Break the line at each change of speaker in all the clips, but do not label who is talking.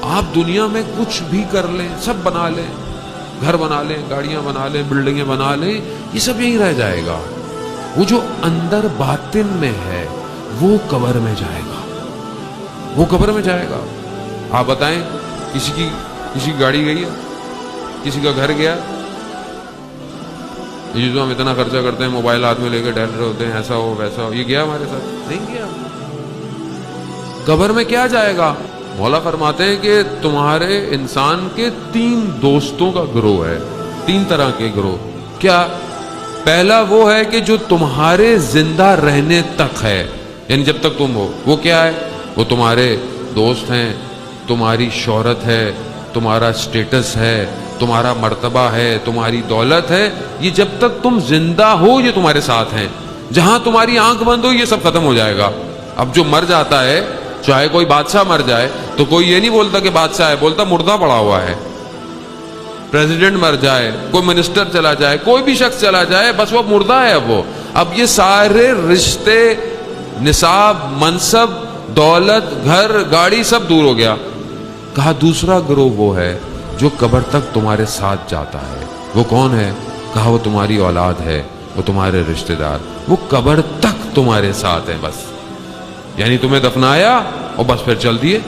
آپ دنیا میں کچھ بھی کر لیں، سب بنا لیں، گھر بنا لیں، گاڑیاں بنا لیں، بلڈنگیں بنا لیں، یہ سب یہیں رہ جائے گا. وہ جو اندر باطن میں ہے وہ قبر میں جائے گا، وہ قبر میں جائے گا. آپ بتائیں کسی کی گاڑی گئی ہے، کسی کا گھر گیا، یہ جو ہم اتنا خرچہ کرتے ہیں، موبائل ہاتھ میں لے کے ٹہل رہے ہوتے ہیں، ایسا ہو ویسا ہو، یہ گیا ہمارے ساتھ؟ نہیں گیا. قبر میں کیا جائے گا؟ مولا فرماتے ہیں کہ تمہارے انسان کے 3 دوستوں کا گروہ ہے، 3 طرح کے گروہ. کیا؟ پہلا وہ ہے کہ جو تمہارے زندہ رہنے تک ہے، یعنی جب تک تم ہو. وہ کیا ہے؟ وہ تمہارے دوست ہیں، تمہاری شہرت ہے، تمہارا سٹیٹس ہے، تمہارا مرتبہ ہے، تمہاری دولت ہے. یہ جب تک تم زندہ ہو یہ تمہارے ساتھ ہیں. جہاں تمہاری آنکھ بند ہو یہ سب ختم ہو جائے گا. اب جو مر جاتا ہے، چاہے کوئی بادشاہ مر جائے تو کوئی یہ نہیں بولتا کہ بادشاہ ہے، بولتا مردہ پڑا ہوا ہے. پریزیڈنٹ مر جائے، کوئی منسٹر چلا جائے، کوئی بھی شخص چلا جائے، بس وہ مردہ ہے. اب یہ سارے رشتے، نصاب، منصب، دولت، گھر، گاڑی سب دور ہو گیا. کہا دوسرا گروہ وہ ہے جو قبر تک تمہارے ساتھ جاتا ہے. وہ کون ہے؟ کہا وہ تمہاری اولاد ہے، وہ تمہارے رشتہ دار، وہ قبر تک تمہارے ساتھ ہیں. بس یعنی تمہیں دفنایا اور بس پھر چل دیے،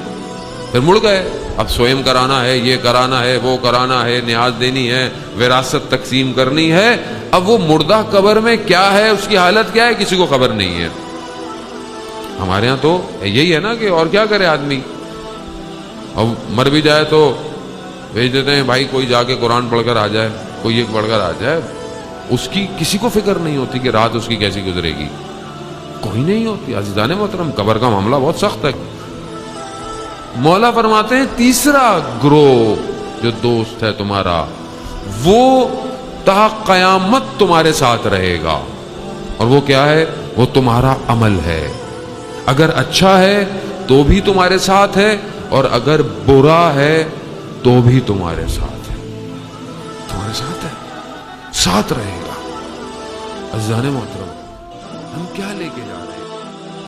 پھر مڑ گئے. اب سوئم کرانا ہے، یہ کرانا ہے، وہ کرانا ہے، نیاز دینی ہے، وراثت تقسیم کرنی ہے. اب وہ مردہ قبر میں کیا ہے، اس کی حالت کیا ہے، کسی کو خبر نہیں ہے. ہمارے ہاں تو یہی ہے نا کہ اور کیا کرے آدمی. اب مر بھی جائے تو بھیج دیتے ہیں، بھائی کوئی جا کے قرآن پڑھ کر آ جائے، کوئی ایک پڑھ کر آ جائے. اس کی کسی کو فکر نہیں ہوتی کہ رات اس کی کیسی گزرے گی، کوئی نہیں ہوتی. عزیزان محترم، قبر کا معاملہ بہت سخت ہے. مولا فرماتے ہیں تیسرا گروہ جو دوست ہے تمہارا، وہ تا قیامت تمہارے ساتھ رہے گا. اور وہ کیا ہے؟ وہ تمہارا عمل ہے. اگر اچھا ہے تو بھی تمہارے ساتھ ہے، اور اگر برا ہے تو بھی تمہارے ساتھ ہے. تمہارے ساتھ ہے، ساتھ رہے گا. عزیزان محترم، ہم کیا لے کے جا رہے ہیں؟